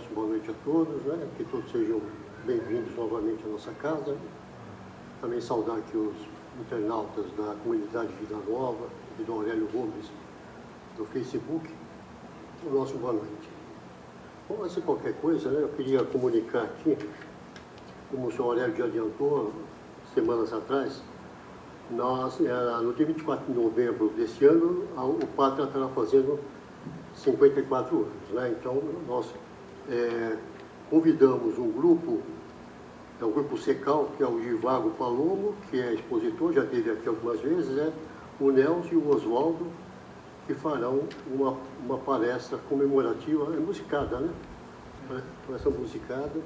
nosso boa noite a todos, né? Que todos sejam bem-vindos novamente à nossa casa. Também saudar aqui os internautas da comunidade Vida Nova e do Aurélio Gomes do Facebook. O nosso boa noite. Bom, antes de qualquer coisa, né, eu queria comunicar aqui, como o senhor Aurélio já adiantou semanas atrás, nós, no dia 24 de novembro deste ano, o Pátria estará fazendo 54 anos, né? Então, nós convidamos um grupo, é o Grupo Secal, que é o Givago Palomo, que é expositor, já esteve aqui algumas vezes, o Nelson e o Oswaldo, que farão uma palestra comemorativa, musicada, né? Palestra musicada,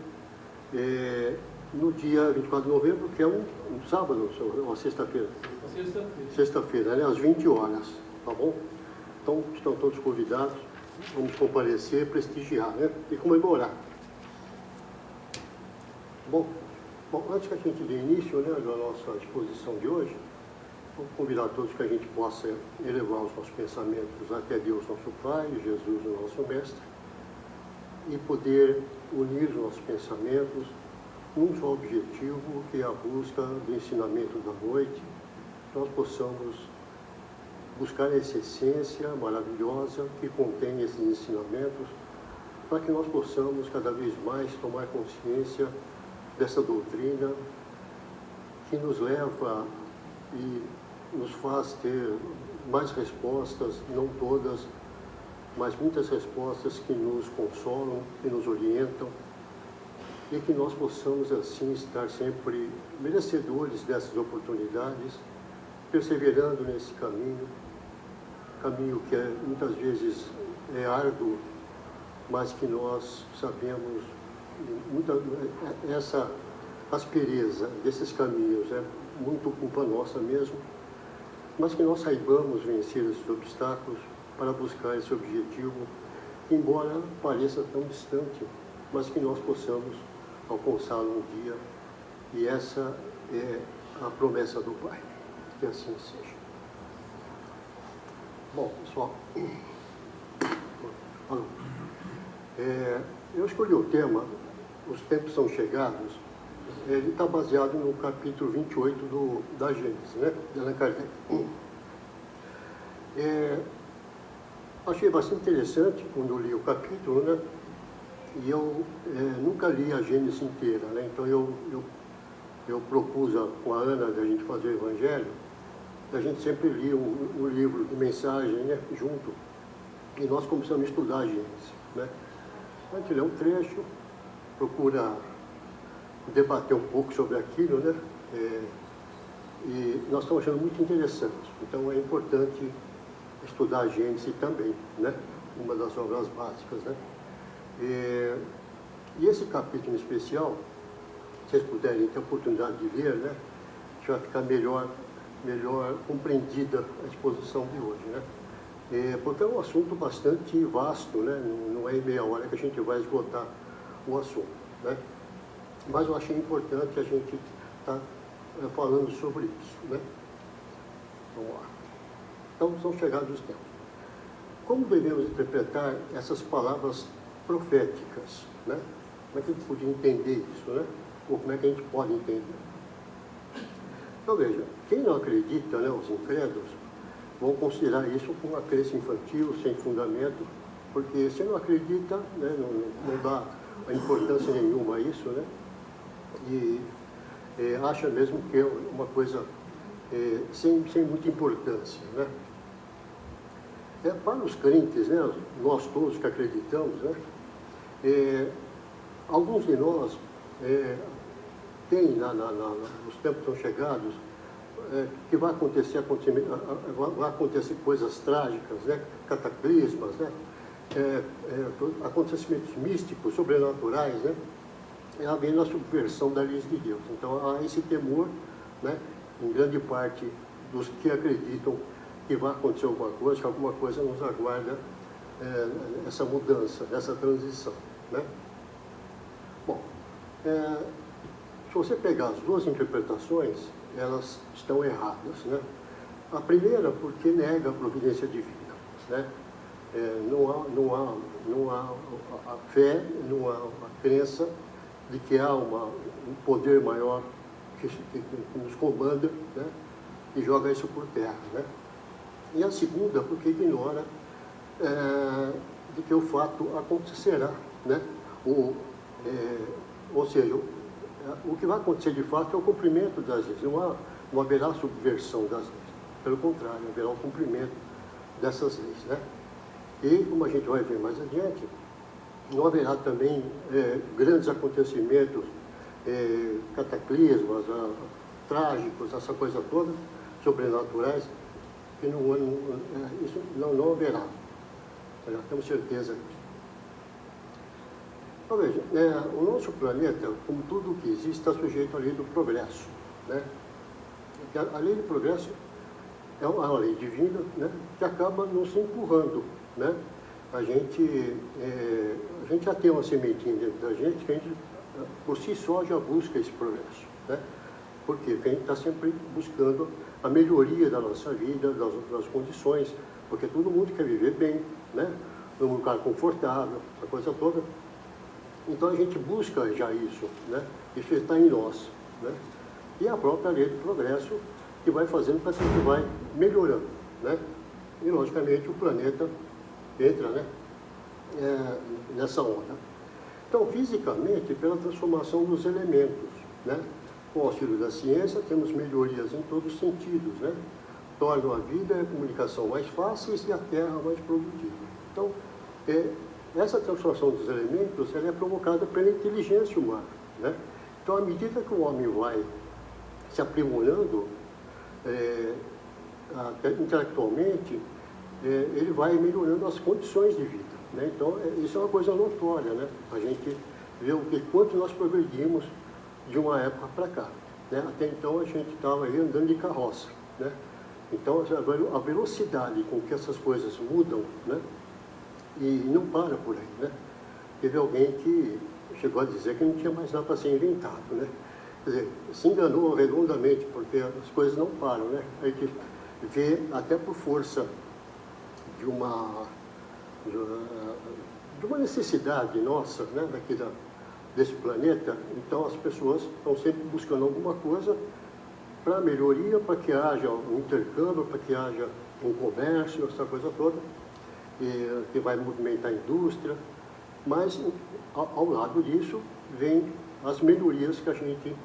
no dia 24 de novembro, que é um sábado, uma sexta-feira. Sexta-feira, né? Às 20 horas, tá bom? Então, estão todos convidados, vamos comparecer, prestigiar, né? E comemorar. Bom, antes que a gente dê início, né, da nossa exposição de hoje, vou convidar todos que a gente possa elevar os nossos pensamentos até Deus, nosso Pai, Jesus, o nosso Mestre, e poder unir os nossos pensamentos num só objetivo, que é a busca do ensinamento da noite, que nós possamos buscar essa essência maravilhosa que contém esses ensinamentos, para que nós possamos cada vez mais tomar consciência dessa doutrina que nos leva e nos faz ter mais respostas, não todas, mas muitas respostas que nos consolam, que nos orientam, e que nós possamos assim estar sempre merecedores dessas oportunidades, perseverando nesse caminho que muitas vezes é árduo, mas que nós sabemos, essa aspereza desses caminhos é muito culpa nossa mesmo, mas que nós saibamos vencer esses obstáculos para buscar esse objetivo, que embora pareça tão distante, mas que nós possamos alcançá-lo um dia, e essa é a promessa do Pai, que assim seja. Bom, pessoal, eu escolhi o tema, Os Tempos São Chegados. Ele está baseado no capítulo 28 da Gênesis, né, de Allan Kardec. Achei bastante interessante quando eu li o capítulo, né, e eu nunca li a Gênesis inteira, né, então eu propus com a Ana da gente fazer o Evangelho, a gente sempre lia um livro de mensagem, né, junto, e nós começamos a estudar a Gênesis, né. A gente lê um trecho, procura debater um pouco sobre aquilo, né, e nós estamos achando muito interessante. Então é importante estudar a Gênesis também, né, uma das obras básicas, né. E esse capítulo em especial, se vocês puderem ter a oportunidade de ler, né, já vai ficar melhor compreendida a exposição de hoje, né? Porque é um assunto bastante vasto, né? Não é em meia hora que a gente vai esgotar o assunto, né? Mas eu achei importante a gente estar falando sobre isso, né? Vamos lá. Então, são chegados os tempos. Como devemos interpretar essas palavras proféticas, né? Como é que a gente podia entender isso, né? Ou como é que a gente pode entender? Então, veja, quem não acredita, né, os incrédulos, vão considerar isso como uma crença infantil, sem fundamento, porque se não acredita, né, não dá importância nenhuma a isso, né, e acha mesmo que é uma coisa sem muita importância, né. Para os crentes, né, nós todos que acreditamos, né, alguns de nós tem os tempos estão chegados, que vai acontecer coisas trágicas, né? Cataclismas, né? Acontecimentos místicos, sobrenaturais, né? Havendo a subversão da lei de Deus. Então há esse temor, né, em grande parte dos que acreditam que vai acontecer alguma coisa, que alguma coisa nos aguarda, essa mudança, essa transição, né? Bom, se você pegar as duas interpretações, elas estão erradas, né? A primeira, porque nega a providência divina, né? não há a fé, não há a crença de que há um poder maior que nos comanda, né? E joga isso por terra, né? E a segunda, porque ignora de que o fato acontecerá, né? Ou seja, o que vai acontecer de fato é o cumprimento das leis, não haverá subversão das leis, pelo contrário, haverá o cumprimento dessas leis, né? E, como a gente vai ver mais adiante, não haverá também grandes acontecimentos, cataclismas, trágicos, essa coisa toda, sobrenaturais, que isso não haverá. Já temos certeza disso. Então, veja, o nosso planeta, como tudo que existe, está sujeito à lei do progresso, né? A lei do progresso é uma lei divina, né, que acaba nos empurrando, né? A gente já tem uma sementinha dentro da gente que a gente, por si só, já busca esse progresso, né? Por quê? Porque a gente está sempre buscando a melhoria da nossa vida, das condições, porque todo mundo quer viver bem, né? Num lugar confortável, essa coisa toda. Então a gente busca já isso, né? Isso está em nós, né? E a própria lei do progresso que vai fazendo com que a gente vai melhorando, né? E logicamente o planeta entra, né? Nessa onda. Então, fisicamente, pela transformação dos elementos, né? Com o auxílio da ciência, temos melhorias em todos os sentidos, né? Tornam a vida e a comunicação mais fáceis e a terra mais produtiva. Então, essa transformação dos elementos ela é provocada pela inteligência humana, né? Então, à medida que o homem vai se aprimorando intelectualmente, ele vai melhorando as condições de vida, né? Então, isso é uma coisa notória, né? A gente vê o quanto nós progredimos de uma época para cá, né? Até então, a gente estava aí andando de carroça, né? Então, a velocidade com que essas coisas mudam, né? E não para por aí, né? Teve alguém que chegou a dizer que não tinha mais nada para ser inventado, né? Quer dizer, se enganou redondamente, porque as coisas não param, né? A gente vê até por força de uma necessidade nossa, né? Desse planeta, então as pessoas estão sempre buscando alguma coisa para melhoria, para que haja um intercâmbio, para que haja um comércio, essa coisa toda, que vai movimentar a indústria, mas ao lado disso vem as melhorias que a gente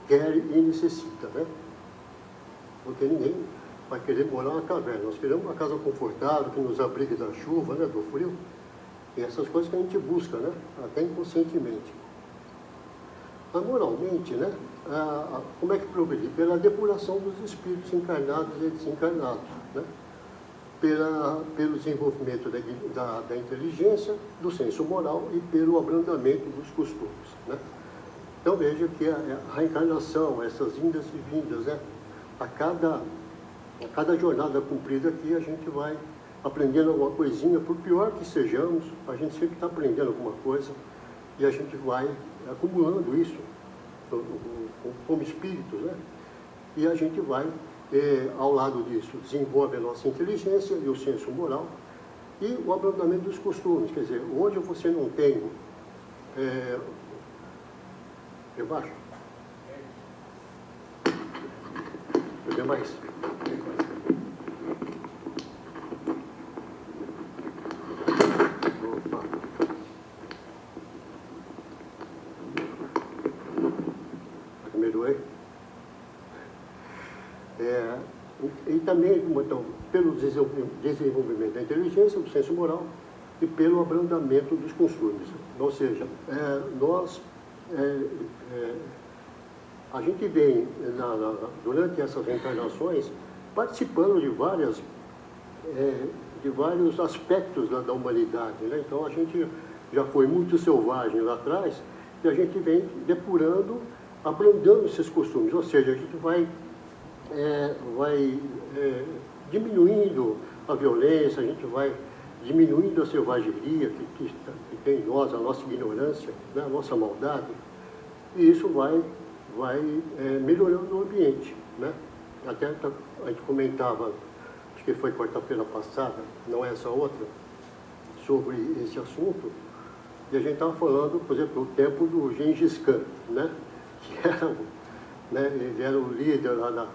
quer e necessita, né? Porque ninguém vai querer morar na caverna, nós queremos uma casa confortável, que nos abrigue da chuva, né, do frio, e essas coisas que a gente busca, né, até inconscientemente. Mas moralmente, né, como é que progredir? Pela depuração dos espíritos encarnados e desencarnados, né? Pelo desenvolvimento da inteligência, do senso moral e pelo abrandamento dos costumes, né? Então veja que a reencarnação, essas indas e vindas, né? A cada jornada cumprida aqui a gente vai aprendendo alguma coisinha, por pior que sejamos, a gente sempre está aprendendo alguma coisa e a gente vai acumulando isso como espíritos, né? E a gente vai, ao lado disso, desenvolve a nossa inteligência e o senso moral e o abrandamento dos costumes. Quer dizer, onde você não tem... Embaixo? Quer mais? Opa. Melhorei? E também, então, pelo desenvolvimento da inteligência, do senso moral e pelo abrandamento dos costumes. Ou seja, a gente vem, durante essas reencarnações, participando de vários aspectos da humanidade, né? Então, a gente já foi muito selvagem lá atrás e a gente vem depurando, abrandando esses costumes. Ou seja, a gente vai diminuindo a violência, a gente vai diminuindo a selvageria que tem em nós, a nossa ignorância, né, a nossa maldade, e isso vai melhorando o ambiente, né? Até a gente comentava, acho que foi quarta-feira passada, não é essa outra, sobre esse assunto, e a gente estava falando, por exemplo, do tempo do Gengis Khan, né? Que era, né? Ele era o líder lá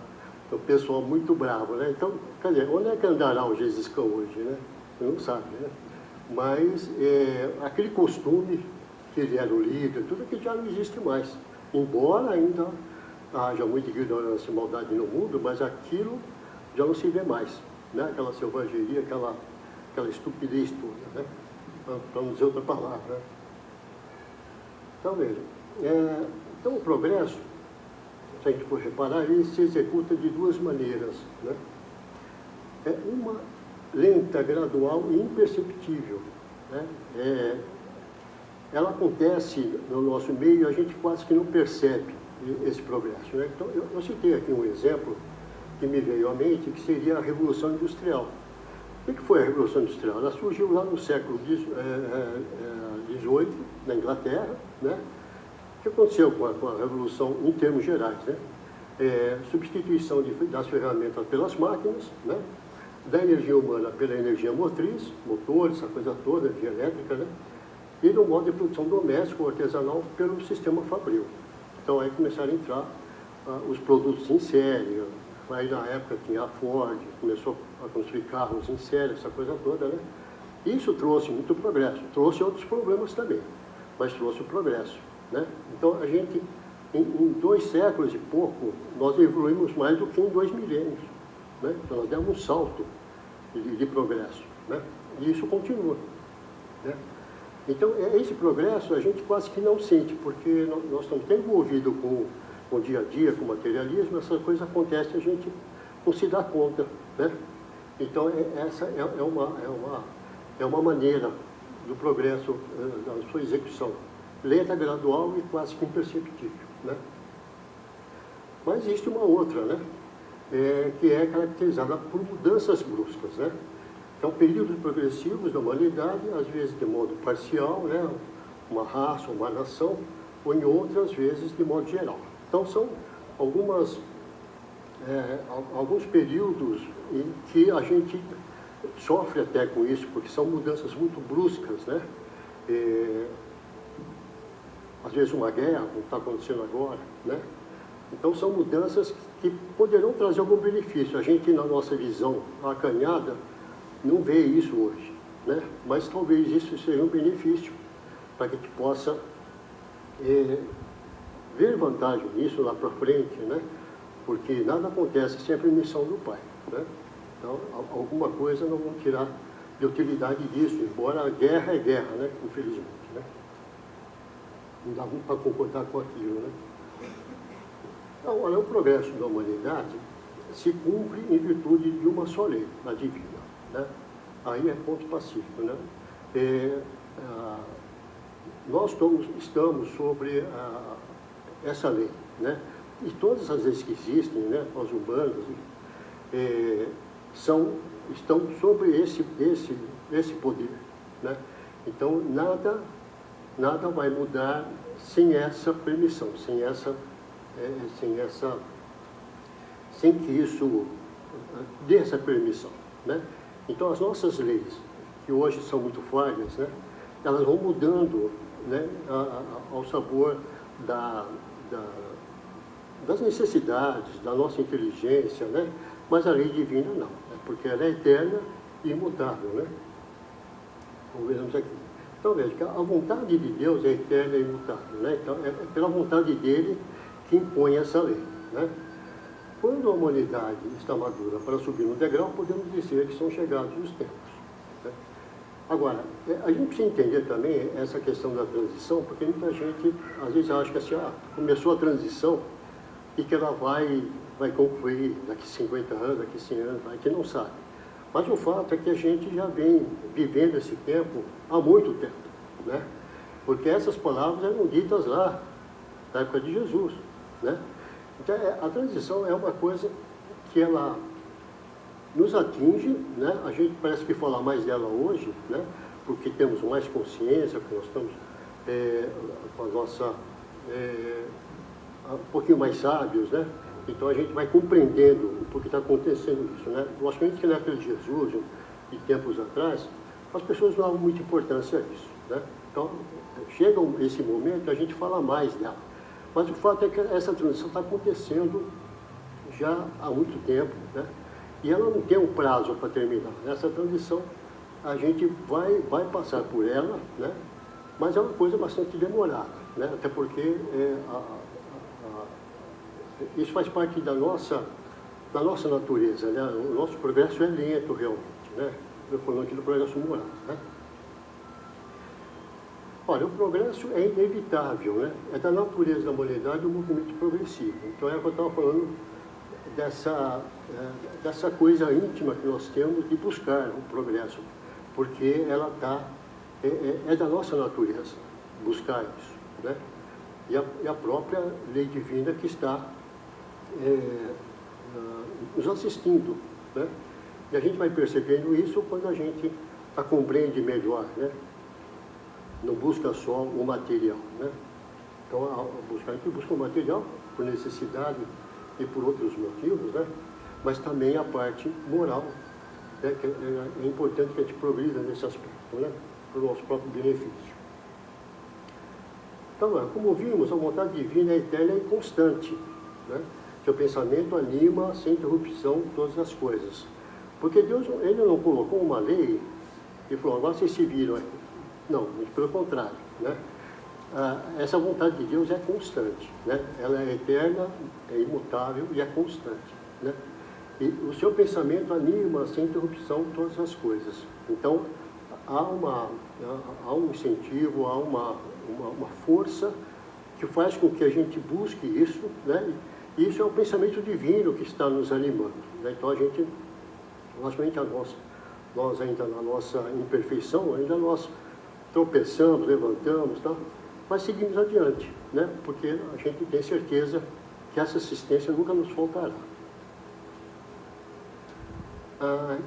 do pessoal muito bravo, né? Então, quer dizer, onde é que andará o Gengis Khan hoje, né? Você não sabe, né? Mas aquele costume que ele era o líder, tudo que já não existe mais. Embora ainda haja muita ignorância e maldade no mundo, mas aquilo já não se vê mais, né? Aquela selvageria, aquela estupidez toda, né? Para não dizer outra palavra, né? Então, veja, então o progresso, se a gente for reparar, ele se executa de duas maneiras, né? Uma lenta, gradual e imperceptível, né? Ela acontece no nosso meio e a gente quase que não percebe esse progresso, né? Então, eu citei aqui um exemplo que me veio à mente, que seria a Revolução Industrial. O que foi a Revolução Industrial? Ela surgiu lá no século XVIII, na Inglaterra, né? O que aconteceu com a Revolução em termos gerais, né? Substituição das ferramentas pelas máquinas, né? Da energia humana pela energia motriz, motores, essa coisa toda, energia elétrica, né? E do modo de produção doméstico ou artesanal pelo sistema fabril. Então aí começaram a entrar os produtos em série. Aí na época tinha a Ford, começou a construir carros em série, essa coisa toda, né? Isso trouxe muito progresso, trouxe outros problemas também, mas trouxe o progresso, né? Então a gente, em 2 séculos e pouco, nós evoluímos mais do que em 2 milênios, né? Então nós demos um salto de progresso, né? E isso continua, né? Então, esse progresso a gente quase que não sente, porque nós estamos tão envolvidos com o dia a dia, com o materialismo, essa coisa acontece e a gente não se dá conta, né? Então, essa é uma maneira do progresso, da sua execução, lenta, gradual e quase que imperceptível, né? Mas existe uma outra, né? Que é caracterizada por mudanças bruscas, né? Então, períodos progressivos da humanidade, às vezes de modo parcial, né? Uma raça, uma nação, ou em outras vezes de modo geral. Então, são alguns períodos em que a gente sofre até com isso, porque são mudanças muito bruscas, né? Às vezes uma guerra, como está acontecendo agora, né? Então, são mudanças que poderão trazer algum benefício. A gente, na nossa visão acanhada, não vê isso hoje, né? Mas talvez isso seja um benefício para que a gente possa ver vantagem nisso lá para frente, né? Porque nada acontece sem a permissão do Pai, né? Então, alguma coisa não vão tirar de utilidade disso, embora a guerra é guerra, né? Infelizmente, né? Não dá muito para concordar com aquilo, né? Então, olha, o progresso da humanidade se cumpre em virtude de uma só lei, a divina, né? Aí é ponto pacífico, né? Nós estamos sobre essa lei, né? E todas as leis que existem, né? As humanas, estão sobre esse poder, né? Então, nada vai mudar sem essa permissão, sem que isso dê essa permissão, né? Então, as nossas leis, que hoje são muito falhas, né? Elas vão mudando, né? Ao sabor das necessidades, da nossa inteligência, né? Mas a lei divina não, né? Porque ela é eterna e imutável, né? Como vemos aqui. Então, veja que a vontade de Deus é eterna e imutável, né? Então, é pela vontade dele que impõe essa lei, né? Quando a humanidade está madura para subir no degrau, podemos dizer que são chegados os tempos, né? Agora, a gente precisa entender também essa questão da transição, porque muita gente, às vezes, acha que assim, começou a transição e que ela vai concluir daqui 50 anos, daqui 100 anos, a gente não sabe. Mas o fato é que a gente já vem vivendo esse tempo há muito tempo, né? Porque essas palavras eram ditas lá, na época de Jesus, né? Então, a transição é uma coisa que ela nos atinge, né? A gente parece que fala mais dela hoje, né? Porque temos mais consciência, porque nós estamos com a nossa, um pouquinho mais sábios, né? Então a gente vai compreendendo o que está acontecendo isso, né? Logicamente que na época de Jesus, de tempos atrás, as pessoas não davam muita importância a isso, né? Então, chega esse momento, a gente fala mais dela. Mas o fato é que essa transição está acontecendo já há muito tempo, né? E ela não tem um prazo para terminar. Essa transição, a gente vai passar por ela, né? Mas é uma coisa bastante demorada, né? Até porque isso faz parte da nossa natureza, né? O nosso progresso é lento realmente, né? Eu falando aqui do progresso moral, né? Olha, o progresso é inevitável, né? É da natureza da humanidade o movimento progressivo. Então é o que eu estava falando dessa coisa íntima que nós temos de buscar o progresso, porque ela é da nossa natureza buscar isso, né? E a própria lei divina que está nos assistindo, né? E a gente vai percebendo isso quando a gente a compreende melhor, né? Não busca só o material, né? Então, a gente busca o material por necessidade e por outros motivos, né? Mas também a parte moral, né? Que é importante que a gente progrida nesse aspecto, né? Para o nosso próprio benefício. Então, como vimos, a vontade divina é eterna e constante, né? Seu pensamento anima sem interrupção todas as coisas. Porque Deus, Ele não colocou uma lei e falou, agora vocês se viram aí. Não, pelo contrário, né? Essa vontade de Deus é constante, né? Ela é eterna, é imutável e é constante, né? E o seu pensamento anima sem interrupção todas as coisas. Então, há um incentivo, há uma força que faz com que a gente busque isso, né? E isso é o pensamento divino que está nos animando, né? Então, a gente, logicamente, nós ainda na nossa imperfeição, ainda nós tropeçamos, levantamos, tá? Mas seguimos adiante, né? Porque a gente tem certeza que essa assistência nunca nos faltará.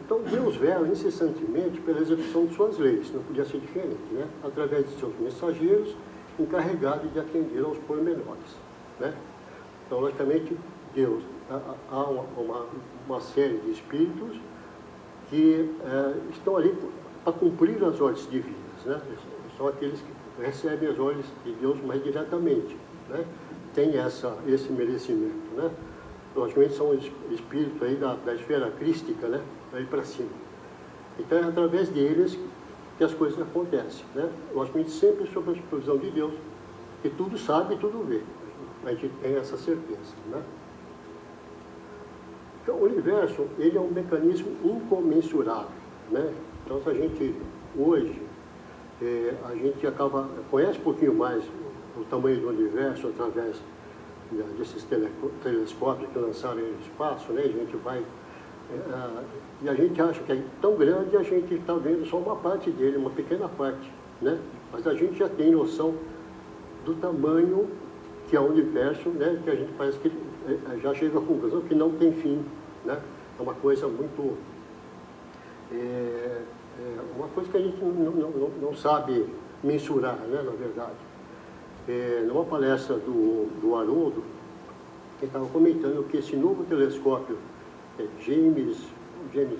Então Deus vela incessantemente pela execução de suas leis, não podia ser diferente, né? Através de seus mensageiros encarregados de atender aos pormenores, né? Então, logicamente, Deus, há uma série de espíritos que estão ali para cumprir as ordens divinas, né? São aqueles que recebem as ordens de Deus mais diretamente, né? Tem esse merecimento, né? Logicamente são espíritos aí da esfera crística, né? Aí para cima. Então é através deles que as coisas acontecem, né? Logicamente sempre sob a supervisão de Deus, que tudo sabe e tudo vê. A gente tem essa certeza, né? Então o universo, ele é um mecanismo incomensurável, né? Então se a gente hoje a gente conhece um pouquinho mais o tamanho do universo através desses telescópios que lançaram no espaço, né? A gente vai e a gente acha que é tão grande, a gente está vendo só uma parte dele, uma pequena parte, né? Mas a gente já tem noção do tamanho que é o universo, né? Que a gente parece que já chega à conclusão que não tem fim, né? É uma coisa muito uma coisa que a gente não sabe mensurar, né, na verdade. Numa palestra do Haroldo, ele estava comentando que esse novo telescópio, James Webb,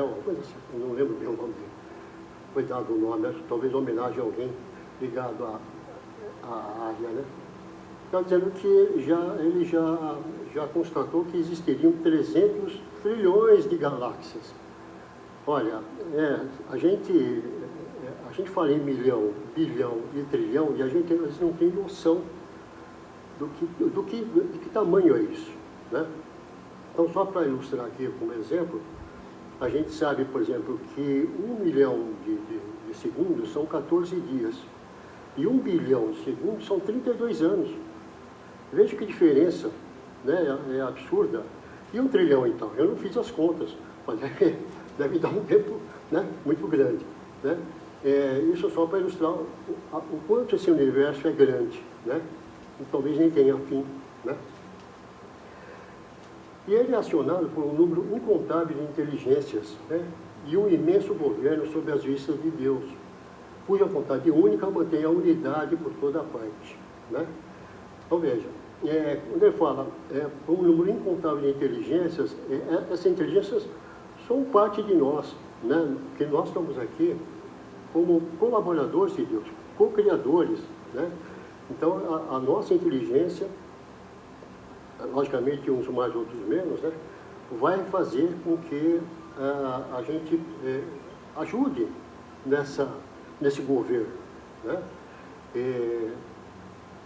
uma coisa assim, não lembro bem o nome dele, foi dado o nome, talvez em homenagem a alguém ligado à área, né? Está dizendo que ele já constatou que existiriam 300 trilhões de galáxias. Olha, a gente fala em milhão, bilhão e trilhão, e a gente às vezes não tem noção de que tamanho é isso, né? Então, só para ilustrar aqui como exemplo, a gente sabe, por exemplo, que 1 milhão de segundos são 14 dias, e 1 bilhão de segundos são 32 anos. Veja que diferença, né? É absurda. E 1 trilhão, então? Eu não fiz as contas, mas deve dar um tempo, né, muito grande, né? Isso só para ilustrar o quanto esse universo é grande, né? E talvez nem tenha fim, né? E ele é acionado por um número incontável de inteligências, né? E um imenso governo sob as vistas de Deus, cuja vontade única mantém a unidade por toda a parte, né? Então veja, quando ele fala um número incontável de inteligências, essas inteligências são parte de nós, né? Porque nós estamos aqui como colaboradores de Deus, co-criadores, né? Então, a nossa inteligência, logicamente uns mais, outros menos, né? Vai fazer com que a gente ajude nesse governo, né?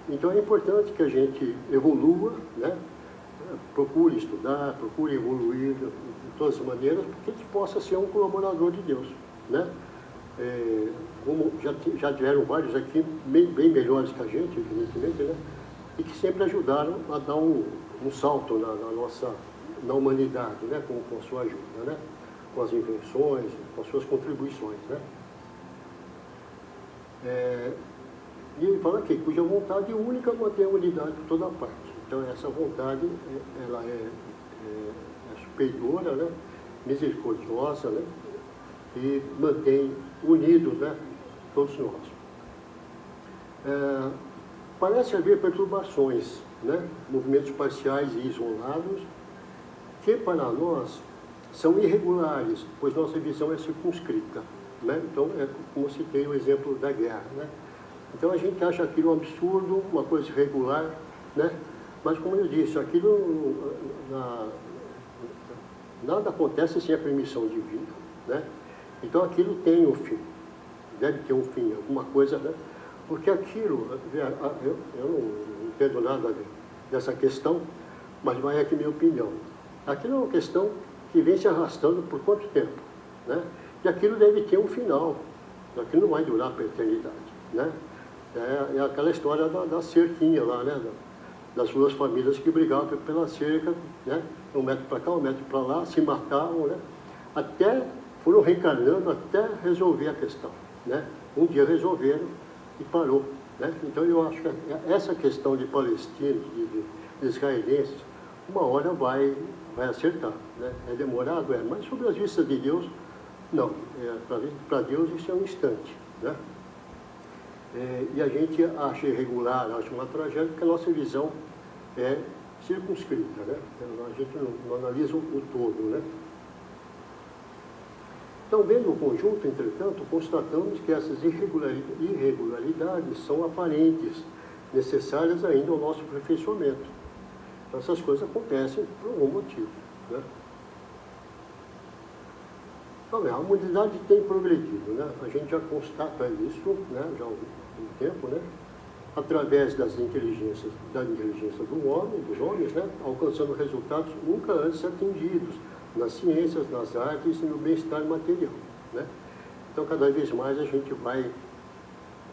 Então é importante que a gente evolua, né? Procure estudar, procure evoluir de todas as maneiras, para que a gente possa ser um colaborador de Deus, né? Como já tiveram vários aqui, bem melhores que a gente, evidentemente, né? E que sempre ajudaram a dar um salto na humanidade, né? Com a sua ajuda, né? Com as invenções, com as suas contribuições, né? E ele fala aqui, cuja vontade única mantém a unidade por toda parte. Então, essa vontade, ela é superiora, né? Misericordiosa, né? E mantém unidos, né? Todos nós. Parece haver perturbações, né? Movimentos parciais e isolados, que para nós são irregulares, pois nossa visão é circunscrita, né? Então, como citei o exemplo da guerra, né? Então a gente acha aquilo um absurdo, uma coisa irregular, né? Mas como eu disse, aquilo nada acontece sem a permissão divina, né? Então aquilo tem um fim, deve ter um fim, alguma coisa, né? Porque aquilo, eu não entendo nada dessa questão, mas vai aqui minha opinião. Aquilo é uma questão que vem se arrastando por quanto tempo, né? E aquilo deve ter um final, aquilo não vai durar para a eternidade, né? É aquela história da cerquinha lá, né? Das duas famílias que brigavam pela cerca, né? Um metro para cá, um metro para lá, se matavam, né? Foram reencarnando até resolver a questão, né? Um dia resolveram e parou, né? Então eu acho que essa questão de palestinos, de israelenses, uma hora vai acertar, né? É demorado, mas sobre as vistas de Deus, não. Para Deus isso é um instante, né? E a gente acha irregular, acha uma tragédia, porque a nossa visão é circunscrita, né? A gente não analisa o todo, né? Então, vendo o conjunto, entretanto, constatamos que essas irregularidades são aparentes, necessárias ainda ao nosso aperfeiçoamento. Então, essas coisas acontecem por algum motivo, né? Então, a humanidade tem progredido, né? A gente já constata isso, né? Já há um tempo, né? Através da inteligência do homem, dos homens, né? Alcançando resultados nunca antes atingidos nas ciências, nas artes e no bem-estar material, né? Então, cada vez mais a gente vai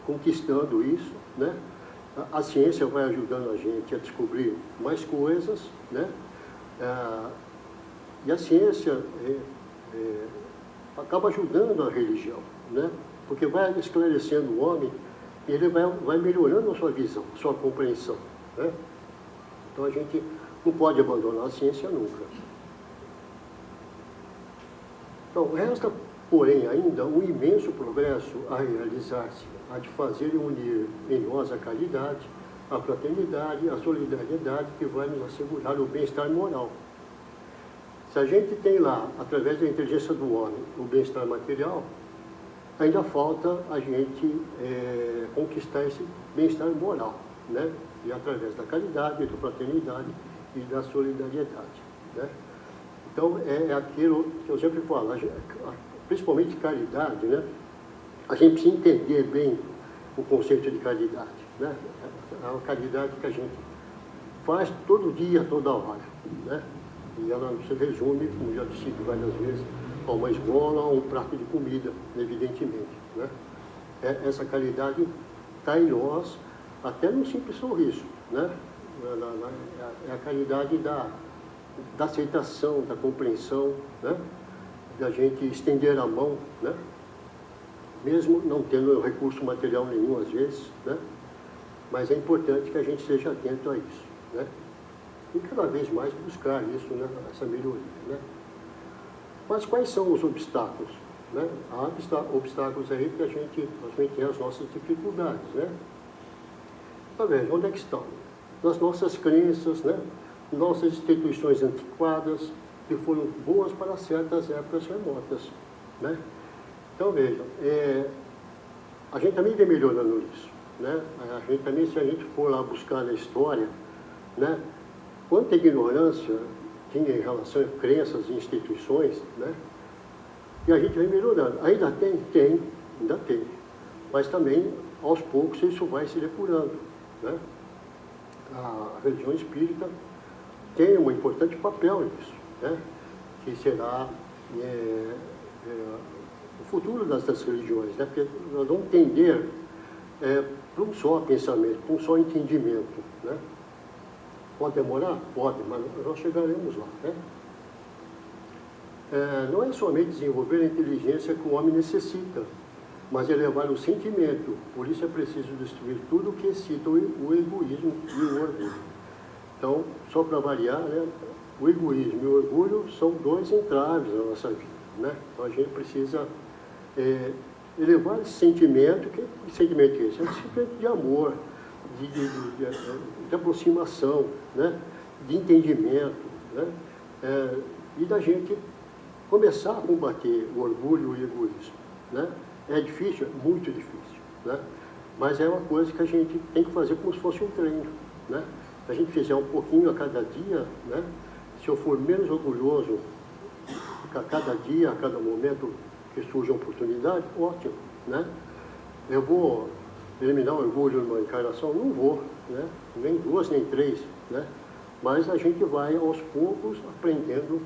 conquistando isso, né? A ciência vai ajudando a gente a descobrir mais coisas, né? E a ciência acaba ajudando a religião, né? Porque vai esclarecendo o homem e ele vai melhorando a sua visão, a sua compreensão, né? Então a gente não pode abandonar a ciência nunca. Então, resta, porém, ainda um imenso progresso a realizar-se, a de fazer e unir em nós a caridade, a fraternidade, a solidariedade que vai nos assegurar o bem-estar moral. Se a gente tem lá, através da inteligência do homem, o bem-estar material, ainda falta a gente conquistar esse bem-estar moral, né? E através da caridade, da fraternidade e da solidariedade, né? Então, é aquilo que eu sempre falo, principalmente caridade, né? A gente precisa entender bem o conceito de caridade, né? É uma caridade que a gente faz todo dia, toda hora, né? E ela não se resume, como já disse várias vezes, a uma esmola ou um prato de comida, evidentemente, né? Essa caridade está em nós, até num simples sorriso, né? É a caridade da aceitação, da compreensão, né? Da gente estender a mão, né? Mesmo não tendo recurso material nenhum às vezes, né? Mas é importante que a gente seja atento a isso, né? E cada vez mais buscar isso, né? Essa melhoria, né? Mas quais são os obstáculos, né? Há obstáculos aí que a gente tem as nossas dificuldades, né? Então, veja, onde é que estão? das nossas crenças, né? Nossas instituições antiquadas, que foram boas para certas épocas remotas, né? Então, vejam, a gente também vem melhorando isso, né? A gente também, se a gente for lá buscar na história, né? Quanta ignorância tinha em relação a crenças e instituições, né? E a gente vem melhorando. Ainda tem, ainda tem. Mas também, aos poucos, isso vai se depurando, né? A religião espírita tem um importante papel nisso, né? Que será o futuro das religiões, né? Porque nós vamos tender para um só pensamento, para um só entendimento, né? Pode demorar? Pode, mas nós chegaremos lá, né? Não é somente desenvolver a inteligência que o homem necessita, mas elevar o sentimento. Por isso é preciso destruir tudo o que excita o egoísmo e o orgulho. Então, só para variar, né, o egoísmo e o orgulho são dois entraves na nossa vida, né? Então a gente precisa elevar esse sentimento. Que sentimento é esse? É um sentimento de amor, de aproximação, né? De entendimento, né? E da gente começar a combater o orgulho e o egoísmo, né? É difícil? É muito difícil, né? Mas é uma coisa que a gente tem que fazer como se fosse um treino, né? Se a gente fizer um pouquinho a cada dia, né? Se eu for menos orgulhoso a cada dia, a cada momento que surge a oportunidade, ótimo, né? Eu vou eliminar o orgulho numa encarnação? Não vou, né? Nem duas, nem três, né? Mas a gente vai, aos poucos, aprendendo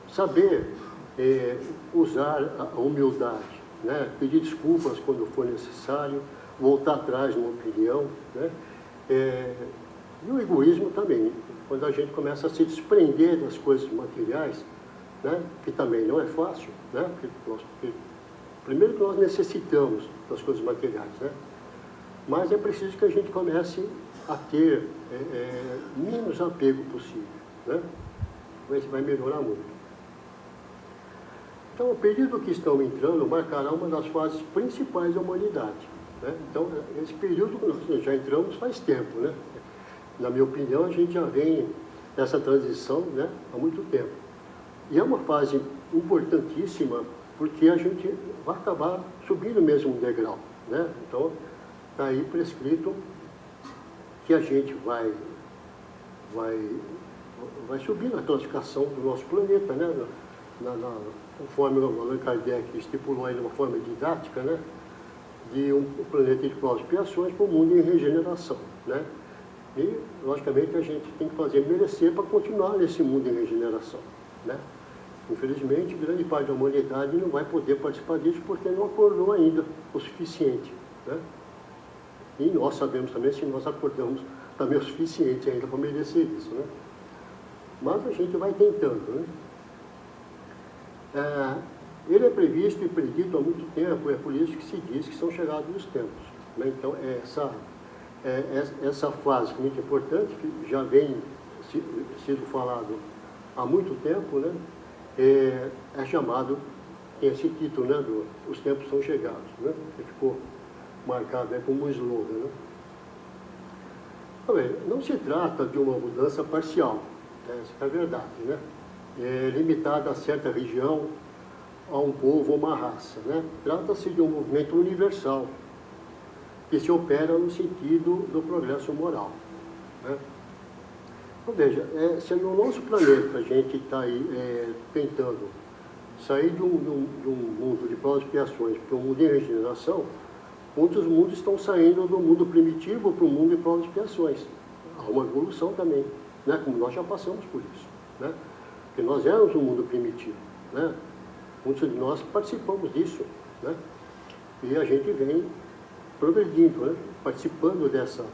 saber usar a humildade, né? Pedir desculpas quando for necessário, voltar atrás numa opinião, né? E o egoísmo também, quando a gente começa a se desprender das coisas materiais, né? Que também não é fácil, né? Primeiro que nós necessitamos das coisas materiais, né? Mas é preciso que a gente comece a ter menos apego possível, né? Vai melhorar muito. Então, o período que estão entrando marcará uma das fases principais da humanidade, né? Então, esse período nós já entramos faz tempo, né? Na minha opinião, a gente já vem nessa transição, né, há muito tempo. E é uma fase importantíssima, porque a gente vai acabar subindo mesmo um degrau, né? Então, está aí prescrito que a gente vai subir na classificação do nosso planeta, né? Conforme o Allan Kardec estipulou aí de uma forma didática, né? De um planeta de provas e expiações para um mundo em regeneração, né? E, logicamente, a gente tem que fazer merecer para continuar nesse mundo em regeneração, né? Infelizmente, grande parte da humanidade não vai poder participar disso porque não acordou ainda o suficiente, né? E nós sabemos também se nós acordamos também o suficiente ainda para merecer isso, né? Mas a gente vai tentando, né? Ele é previsto e predito há muito tempo, é por isso que se diz que são chegados os tempos, né? Então, essa fase muito importante, que já vem sido falado há muito tempo, né? É chamado, tem esse título, né? Os tempos são chegados, né? Que ficou marcado como um slogan, né? Não se trata de uma mudança parcial, essa é a verdade, né? Limitada a certa região, a um povo ou uma raça, né? Trata-se de um movimento universal, que se opera no sentido do progresso moral, né? Então, veja, se no nosso planeta a gente está aí tentando sair de um mundo de provas e expiações para um mundo em regeneração, muitos mundos estão saindo do mundo primitivo para o mundo de provas e expiações. Há uma evolução também, né? Como nós já passamos por isso, né? Porque nós éramos um mundo primitivo, né? Muitos de nós participamos disso, né? E a gente vem progredindo, né? Participando dessa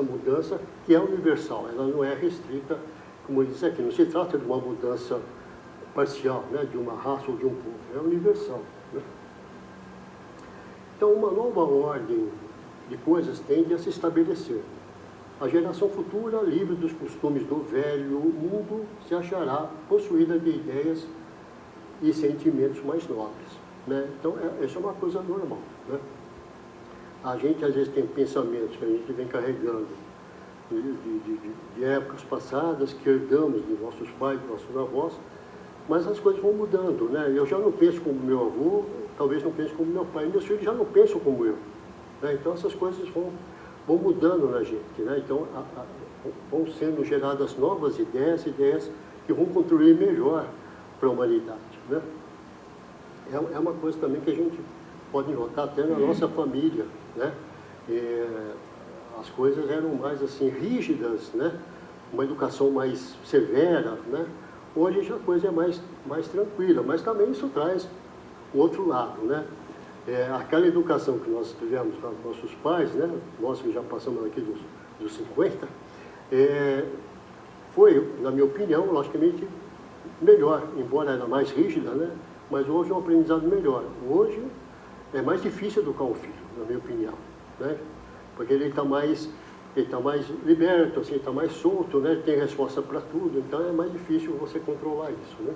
mudança que é universal, ela não é restrita, como diz aqui, não se trata de uma mudança parcial, né? De uma raça ou de um povo, é universal, né? Então, uma nova ordem de coisas tende a se estabelecer. A geração futura, livre dos costumes do velho mundo, se achará possuída de ideias e sentimentos mais nobres, né? Então, isso é uma coisa normal, né? A gente, às vezes, tem pensamentos que a gente vem carregando de épocas passadas, que herdamos de nossos pais, de nossos avós, mas as coisas vão mudando, né? Eu já não penso como meu avô, talvez não pense como meu pai, meus filhos já não pensam como eu, né? Então essas coisas vão mudando na gente, né? Então vão sendo geradas novas ideias que vão contribuir melhor para a humanidade, né? É uma coisa também que a gente pode notar até na nossa família, né? As coisas eram mais assim rígidas, né? Uma educação mais severa, né? Hoje já a coisa é mais tranquila, mas também isso traz o outro lado, né? Aquela educação que nós tivemos com nossos pais, né? Nós que já passamos aqui dos 50, foi, na minha opinião, logicamente, melhor, embora era mais rígida, né? Mas hoje é um aprendizado melhor. Hoje é mais difícil educar um filho, na minha opinião, né? Porque ele está mais liberto, assim, está mais solto, né? Ele tem resposta para tudo, então é mais difícil você controlar isso, né?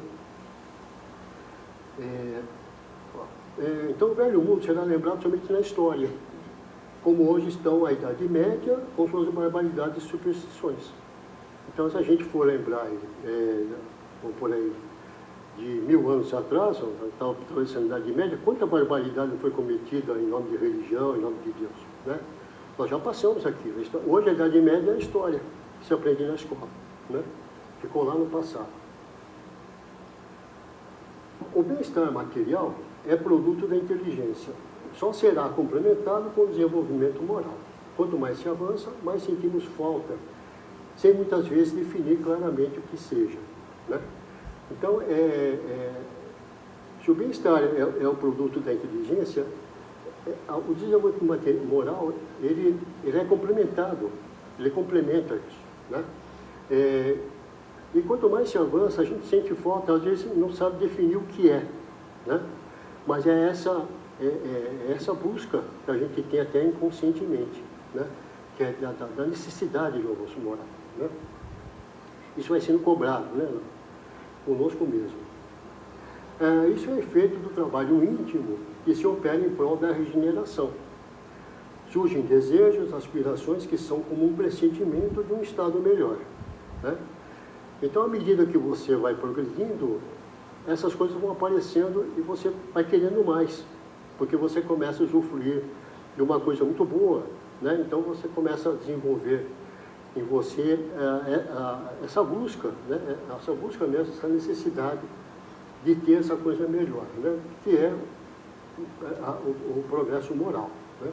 Então o velho mundo será lembrado somente na história, como hoje estão a Idade Média com suas barbaridades e superstições. Então se a gente for lembrar, vamos por aí, de 1000 anos atrás, talvez na Idade Média, quanta barbaridade foi cometida em nome de religião, em nome de Deus, né? Nós já passamos aquilo. Hoje a Idade Média é a história que se aprende na escola, né? Ficou lá no passado. O bem-estar material é produto da inteligência. Só será complementado com o desenvolvimento moral. Quanto mais se avança, mais sentimos falta, sem muitas vezes definir claramente o que seja, né? Então, se o bem-estar é o produto da inteligência, o desenvolvimento moral, ele é complementado, ele complementa isso, né? E quanto mais se avança, a gente sente falta, às vezes não sabe definir o que é, né? Mas é essa busca que a gente tem até inconscientemente, né? Que é da necessidade do avanço moral, né? Isso vai sendo cobrado, né? Conosco mesmo. Isso é efeito do trabalho íntimo que se opera em prol da regeneração. Surgem desejos, aspirações que são como um pressentimento de um estado melhor, né? Então, à medida que você vai progredindo, essas coisas vão aparecendo e você vai querendo mais, porque você começa a usufruir de uma coisa muito boa, né? Então, você começa a desenvolver em você essa busca, né? Essa busca mesmo, essa necessidade de ter essa coisa melhor, né? Que é o progresso moral, né?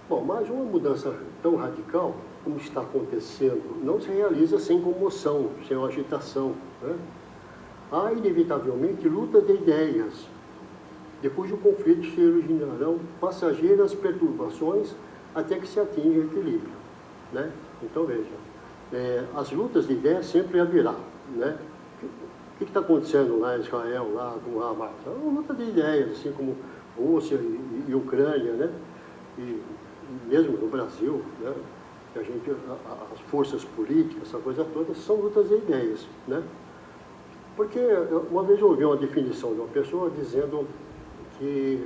Bom, mas uma mudança tão radical como está acontecendo não se realiza sem comoção, sem agitação, né? Há inevitavelmente luta de ideias, de cujo conflito se originarão passageiras perturbações até que se atinja o equilíbrio, né? Então veja, as lutas de ideias sempre haverá, né? O que está acontecendo lá em Israel, lá com o Hamas? É uma luta de ideias, assim como Rússia e Ucrânia, né? E mesmo no Brasil, né? Que as forças políticas, essa coisa toda, são lutas de ideias, né? Porque uma vez eu ouvi uma definição de uma pessoa dizendo que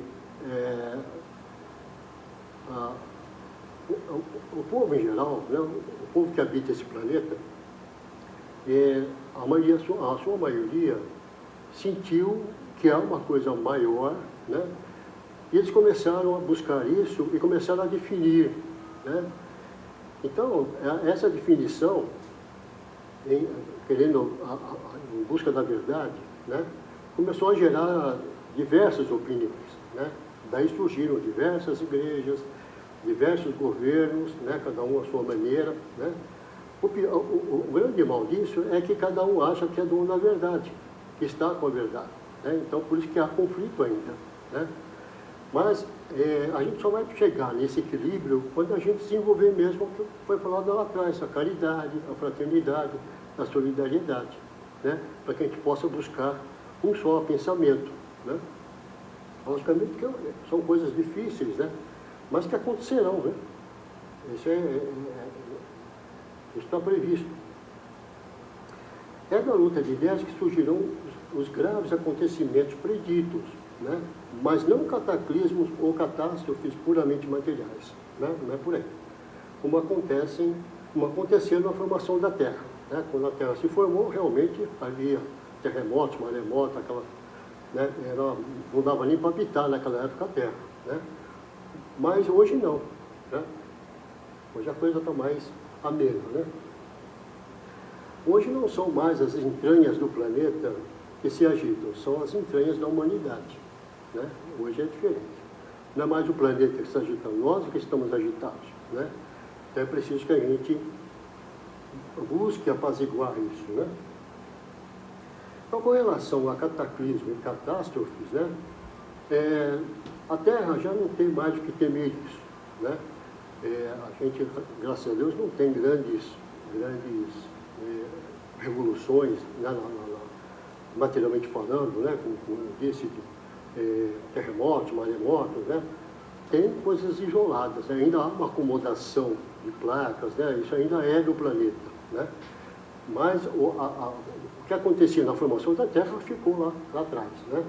o povo em geral, né? O povo que habita esse planeta, a sua maioria sentiu que há uma coisa maior, né? E eles começaram a buscar isso e começaram a definir, né? Então, essa definição, em busca da verdade, né? Começou a gerar diversas opiniões, né? Daí surgiram diversas igrejas, diversos governos, né? Cada um à sua maneira, né? O grande mal disso é que cada um acha que é dono da verdade, que está com a verdade, né? Então, por isso que há conflito ainda, né? Mas a gente só vai chegar nesse equilíbrio quando a gente desenvolver mesmo o que foi falado lá atrás, a caridade, a fraternidade, a solidariedade, né? Para que a gente possa buscar um só pensamento, né? Logicamente que são coisas difíceis, né? Mas que acontecerão, né? Isso está previsto. É da luta de ideias que surgirão os graves acontecimentos preditos, né? Mas não cataclismos ou catástrofes puramente materiais, né? Não é por aí. como aconteceu na formação da Terra. Né? Quando a Terra se formou, realmente havia terremotos, maremotos, né? Não dava nem para habitar naquela época a Terra. Né? Mas hoje não. Né? Hoje a coisa está mais amena. Né? Hoje não são mais as entranhas do planeta que se agitam, são as entranhas da humanidade. Né? Hoje é diferente. Não é mais o planeta que está agitando, nós que estamos agitados. Né? Então é preciso que a gente busque apaziguar isso. Né? Então, com relação a cataclismo e catástrofes, né? A Terra já não tem mais o que temer isso. Né? A gente, graças a Deus, não tem grandes revoluções, né? Materialmente falando, né? Como eu disse, terremotos, maremotos, né? Tem coisas isoladas, né? Ainda há uma acomodação de placas, né? Isso ainda é do planeta. Né? Mas o que acontecia na formação da Terra ficou lá atrás. Né?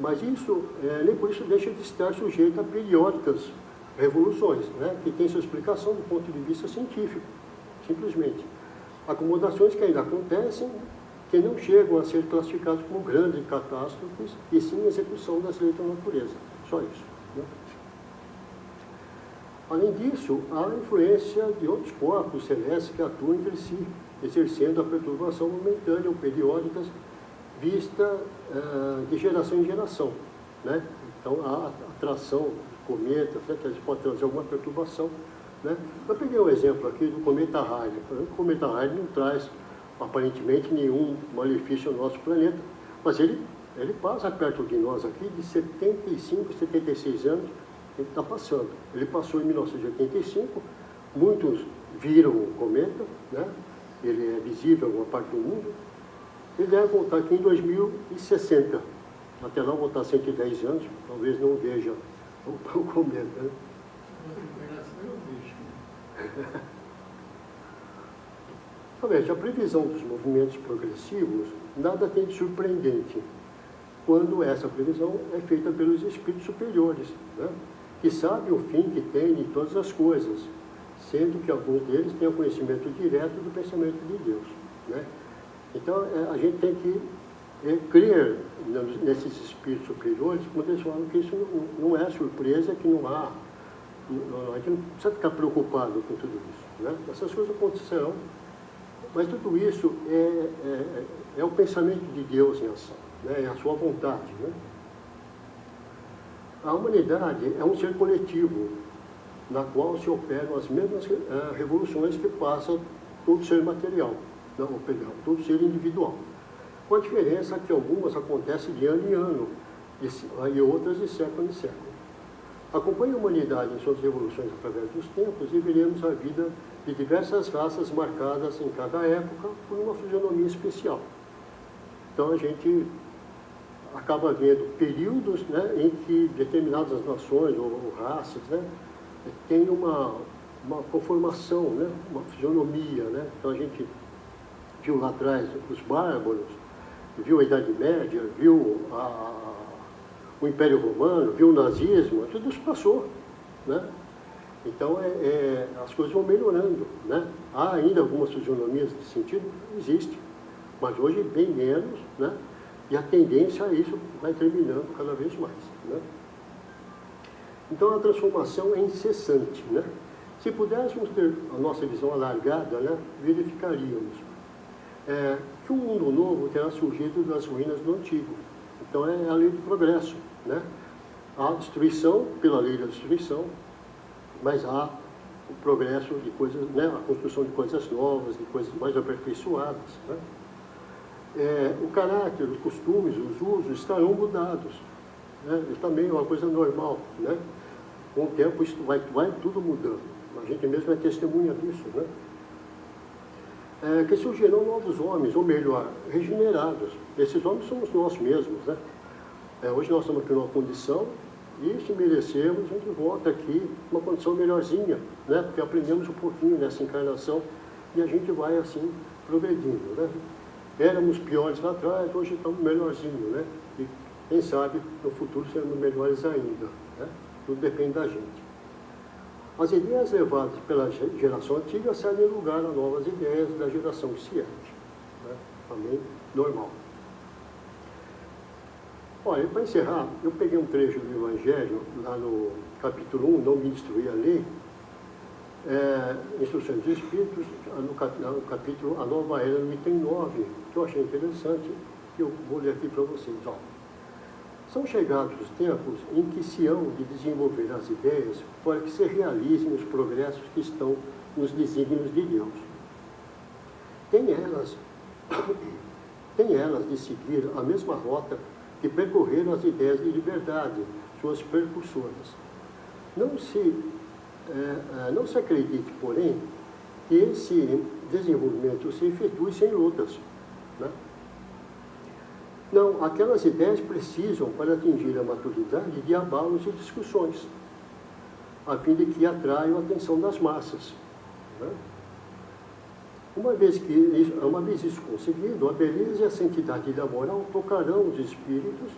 Mas isso, nem por isso deixa de estar sujeito a periódicas revoluções, né? Que tem sua explicação do ponto de vista científico, simplesmente. Acomodações que ainda acontecem, que não chegam a ser classificadas como grandes catástrofes, e sim execução das leis da natureza. Só isso. Né? Além disso, há a influência de outros corpos celestes que atuam entre si, exercendo a perturbação momentânea ou periódicas vista de geração em geração. Né? Então, há atração de cometas, né, que eles podem trazer alguma perturbação. Né? Eu peguei um exemplo aqui do cometa Halley. O cometa Halley não traz, aparentemente, nenhum malefício ao nosso planeta, mas ele passa perto de nós aqui de 75, 76 anos, ele está passando. Ele passou em 1985, muitos viram o cometa, né? Ele é visível em alguma parte do mundo. Ele deve voltar aqui em 2060. Até lá voltar 110 anos, talvez não veja o cometa. Né? A previsão dos movimentos progressivos nada tem de surpreendente quando essa previsão é feita pelos espíritos superiores, né? Que sabem o fim que tem em todas as coisas, sendo que alguns deles têm o conhecimento direto do pensamento de Deus. Né? Então, a gente tem que crer nesses espíritos superiores, quando eles falam que isso não é surpresa, que não há, a gente não precisa ficar preocupado com tudo isso. Né? Essas coisas acontecerão, mas tudo isso é o pensamento de Deus em ação, né? É a sua vontade. Né? A humanidade é um ser coletivo, na qual se operam as mesmas revoluções que passa todo ser material, todo ser individual. Com a diferença que algumas acontecem de ano em ano, e outras de século em século. Acompanhe a humanidade em suas revoluções através dos tempos e veremos a vida de diversas raças marcadas em cada época por uma fisionomia especial. Então a gente acaba vendo períodos, né, em que determinadas nações ou raças, né, têm uma conformação, né, uma fisionomia. Né? Então a gente viu lá atrás os bárbaros, viu a Idade Média, viu o Império Romano, viu o nazismo, tudo isso passou. Né? Então as coisas vão melhorando. Né? Há ainda algumas fisionomias nesse sentido, existe, mas hoje bem menos, né? E a tendência a isso vai terminando cada vez mais. Né? Então a transformação é incessante. Né? Se pudéssemos ter a nossa visão alargada, né, verificaríamos que um mundo novo terá surgido das ruínas do antigo. Então é a lei do progresso. Né? Há destruição pela lei da destruição, mas há o progresso de coisas, né, a construção de coisas novas, de coisas mais aperfeiçoadas. Né? O caráter, os costumes, os usos estarão mudados. Né? Isso também é uma coisa normal. Né? Com o tempo isso vai tudo mudando. A gente mesmo é testemunha disso. Né? Que surgirão novos homens, ou melhor, regenerados. Esses homens somos nós mesmos. Né? Hoje nós estamos aqui numa condição e, se merecemos, a gente volta aqui uma condição melhorzinha, né? Porque aprendemos um pouquinho nessa encarnação e a gente vai assim progredindo. Né? Éramos piores lá atrás, hoje estamos melhorzinho, né? E quem sabe no futuro seremos melhores ainda. Né? Tudo depende da gente. As ideias levadas pela geração antiga cedem lugar a novas ideias da geração que se ergue, né? Também normal. Olha, para encerrar, eu peguei um trecho do Evangelho, lá no capítulo 1, não me instruí a lei, Instruções dos Espíritos, no capítulo A Nova Era, no item 9, que eu achei interessante, que eu vou ler aqui para vocês. Ó. São chegados os tempos em que se hão de desenvolver as ideias para que se realizem os progressos que estão nos desígnios de Deus. Tem elas de seguir a mesma rota que percorreram as ideias de liberdade, suas percursoras. Não se acredite, porém, que esse desenvolvimento se efetue sem lutas, né? Não, aquelas ideias precisam, para atingir a maturidade, de abalos e discussões, a fim de que atraiam a atenção das massas, né? Uma vez isso conseguido, a beleza e a santidade da moral tocarão os espíritos,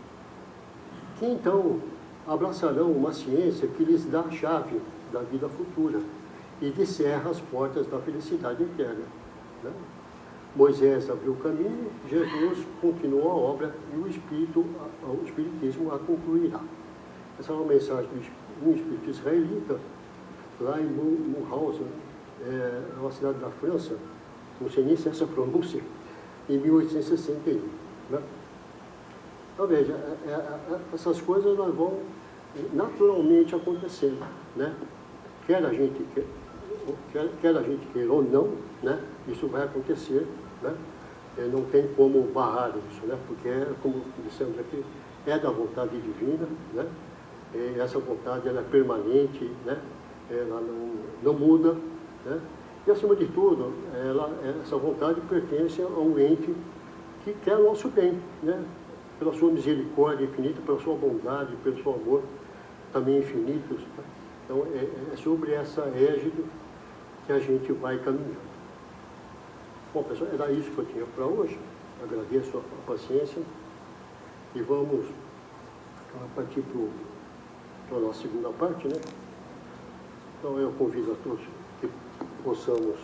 que então abraçarão uma ciência que lhes dá a chave da vida futura e descerra as portas da felicidade eterna, né? Moisés abriu o caminho, Jesus continuou a obra e o Espiritismo a concluirá. Essa é uma mensagem de um espírito israelita, lá em Mulhouse, uma cidade da França, não sei nem se é essa pronúncia, em 1861. Né? Então, veja, essas coisas elas vão naturalmente acontecendo, né? Quer a gente queira ou não, né? Isso vai acontecer, né? Não tem como barrar isso, né? Porque, como dissemos aqui, é da vontade divina, né? E essa vontade ela é permanente, né? Ela não muda, né? E, acima de tudo, essa vontade pertence a um ente que quer o nosso bem, né? Pela sua misericórdia infinita, pela sua bondade, pelo seu amor também infinitos. Né? Então, é sobre essa égide que a gente vai caminhando. Bom, pessoal, era isso que eu tinha para hoje. Agradeço a paciência e vamos partir para a nossa segunda parte, né? Então, eu convido a todos que possamos